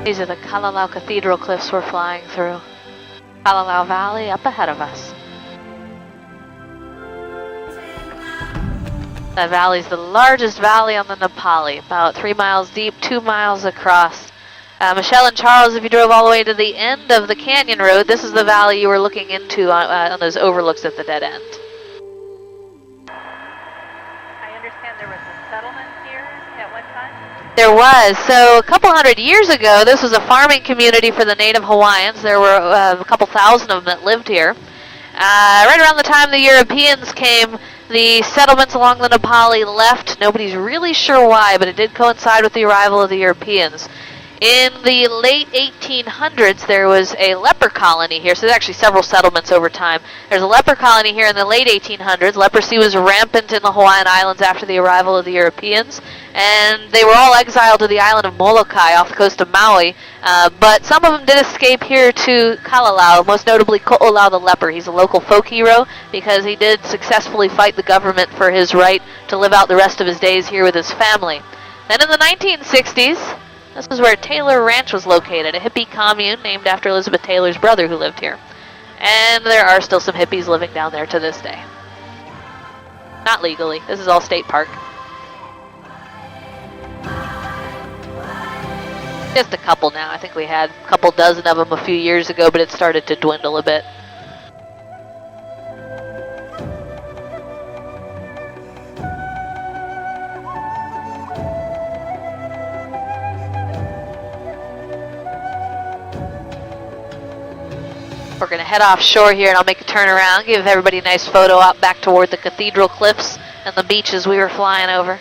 These are the Kalalau Cathedral cliffs we're flying through. Kalalau Valley up ahead of us. That valley is the largest valley on the Nepali, about 3 miles deep, 2 miles across. Michele and Charles, if you drove all the way to the end of the canyon road, this is the valley you were looking into on those overlooks at the dead end. I understand there was a settlement here at one time? There was. So a couple hundred years ago, this was a farming community for the native Hawaiians. There were a couple thousand of them that lived here. Right around the time the Europeans came, the settlements along the Nepali left. Nobody's really sure why, but it did coincide with the arrival of the Europeans. In the late 1800s, there was a leper colony here. So there's actually several settlements over time. There's a leper colony here in the late 1800s. Leprosy was rampant in the Hawaiian Islands after the arrival of the Europeans. And they were all exiled to the island of Molokai off the coast of Maui. But some of them did escape here to Kalalau, most notably Ko'olau the leper. He's a local folk hero because he did successfully fight the government for his right to live out the rest of his days here with his family. Then in the 1960s, this is where Taylor Ranch was located, a hippie commune named after Elizabeth Taylor's brother who lived here. And there are still some hippies living down there to this day. Not legally. This is all state park. Just a couple now. I think we had a couple dozen of them a few years ago, but it started to dwindle a bit. We're going to head offshore here and I'll make a turn around, give everybody a nice photo out back toward the cathedral cliffs and the beaches we were flying over.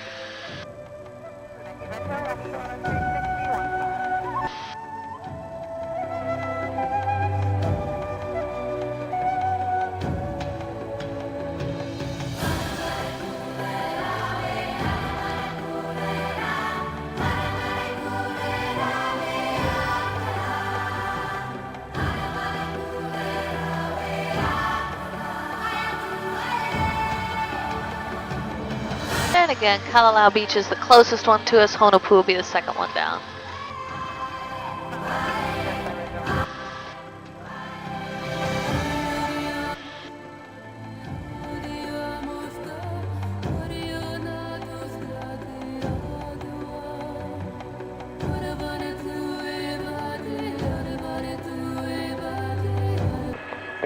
And again, Kalalau Beach is the closest one to us. Honopu will be the second one down.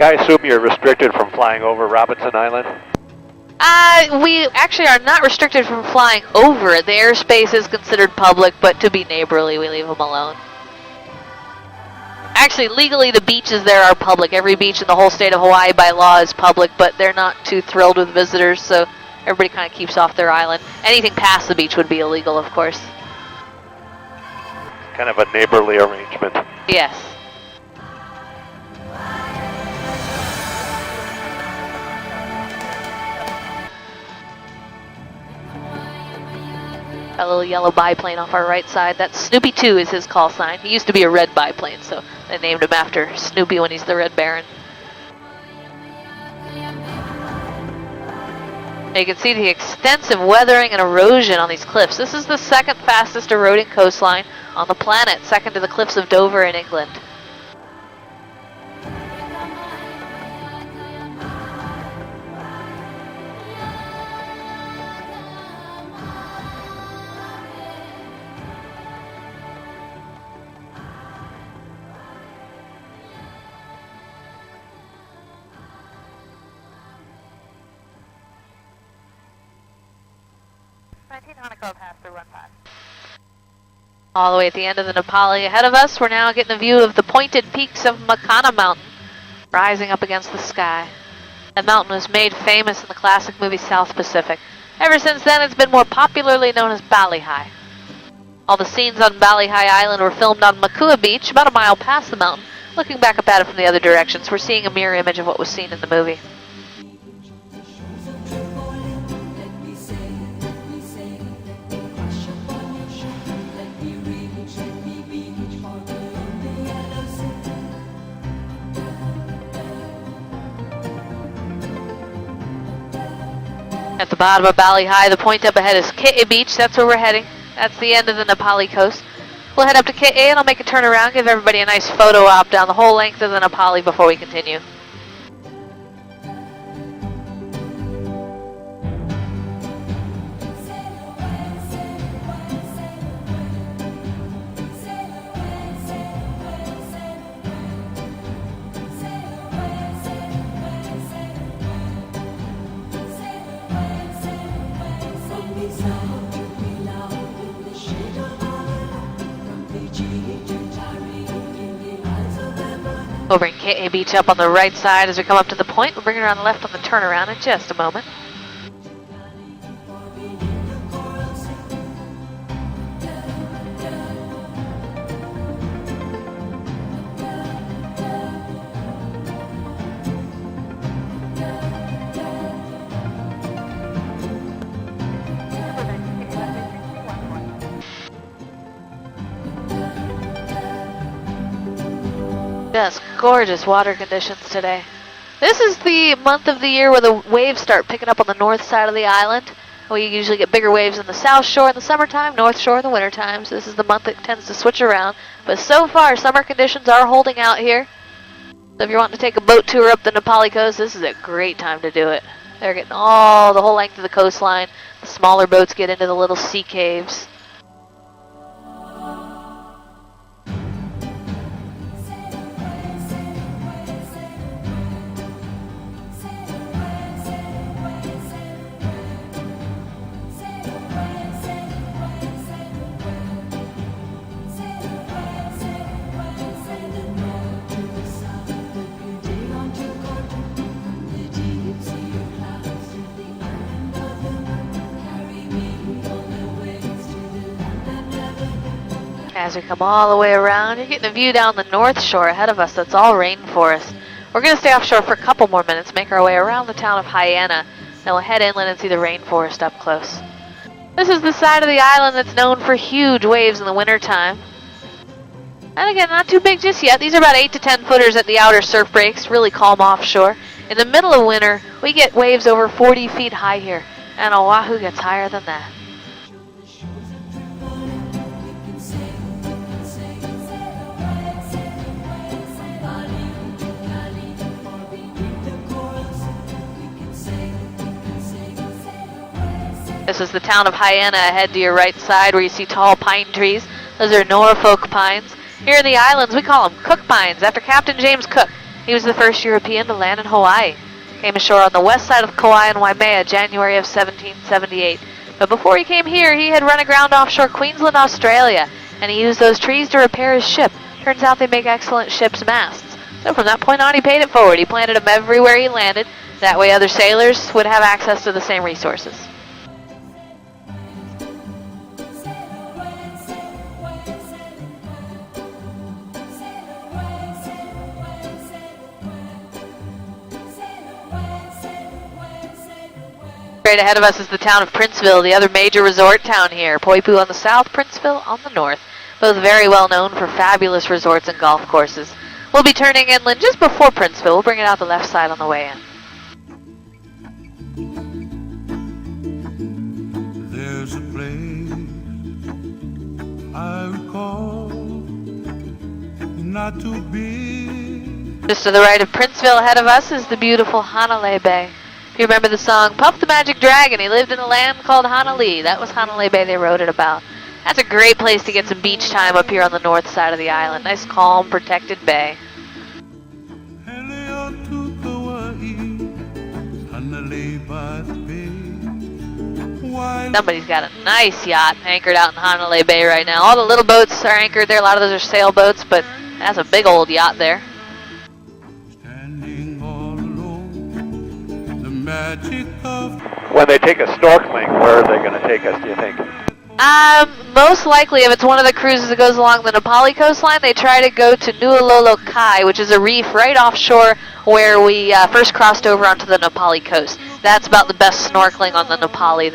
I assume you're restricted from flying over Robinson Island? We actually are not restricted from flying over it. The airspace is considered public, but to be neighborly, we leave them alone. Actually, legally, the beaches there are public. Every beach in the whole state of Hawaii by law is public, but they're not too thrilled with visitors, so everybody kind of keeps off their island. Anything past the beach would be illegal, of course. Kind of a neighborly arrangement. Yes. A little yellow biplane off our right side. That's Snoopy 2 is his call sign. He used to be a red biplane, so they named him after Snoopy when he's the Red Baron. Now you can see the extensive weathering and erosion on these cliffs. This is the second fastest eroding coastline on the planet, second to the cliffs of Dover in England. All the way at the end of the Nepali ahead of us, we're now getting a view of the pointed peaks of Makana Mountain, rising up against the sky. That mountain was made famous in the classic movie South Pacific. Ever since then, it's been more popularly known as Ballyhai. All the scenes on Ballyhai Island were filmed on Makua Beach, about a mile past the mountain. Looking back up at it from the other directions, we're seeing a mirror image of what was seen in the movie. At the bottom of Ballyhai, the point up ahead is Ke'e Beach. That's where we're heading. That's the end of the Nepali coast. We'll head up to KA and I'll make a turn around, give everybody a nice photo op down the whole length of the Nepali before we continue. We'll bring KA Beach up on the right side as we come up to the point. We'll bring it around the left on the turnaround in just a moment. Just gorgeous water conditions today. This is the month of the year where the waves start picking up on the north side of the island. We usually get bigger waves in the south shore in the summertime, north shore in the wintertime. So this is the month that tends to switch around. But so far, summer conditions are holding out here. So if you're wanting to take a boat tour up the Nepali coast, this is a great time to do it. They're getting the whole length of the coastline. The smaller boats get into the little sea caves. As we come all the way around, you're getting a view down the north shore ahead of us that's all rainforest. We're going to stay offshore for a couple more minutes, make our way around the town of Hawaiian, then we'll head inland and see the rainforest up close. This is the side of the island that's known for huge waves in the wintertime. And again, not too big just yet. These are about 8 to 10 footers at the outer surf breaks, really calm offshore. In the middle of winter, we get waves over 40 feet high here, and Oahu gets higher than that. This is the town of Hawaiian ahead to your right side where you see tall pine trees. Those are Norfolk pines. Here in the islands, we call them Cook Pines, after Captain James Cook. He was the first European to land in Hawaii. Came ashore on the west side of Kauai and Waimea, January of 1778. But before he came here, he had run aground offshore Queensland, Australia, and he used those trees to repair his ship. Turns out they make excellent ship's masts. So from that point on, he paid it forward. He planted them everywhere he landed. That way other sailors would have access to the same resources. Straight ahead of us is the town of Princeville, the other major resort town here. Poipu on the south, Princeville on the north. Both very well known for fabulous resorts and golf courses. We'll be turning inland just before Princeville. We'll bring it out the left side on the way in. There's a place I recall, not too big. Just to the right of Princeville ahead of us is the beautiful Hanalei Bay. If you remember the song, Puff the Magic Dragon, he lived in a land called Hanalei. That was Hanalei Bay they wrote it about. That's a great place to get some beach time up here on the north side of the island. Nice, calm, protected bay. Somebody's got a nice yacht anchored out in Hanalei Bay right now. All the little boats are anchored there. A lot of those are sailboats, but that's a big old yacht there. When they take us snorkeling, where are they going to take us, do you think? Most likely, if it's one of the cruises that goes along the Nepali coastline, they try to go to Nuololo Kai, which is a reef right offshore where we first crossed over onto the Nepali coast. That's about the best snorkeling on the Nepali.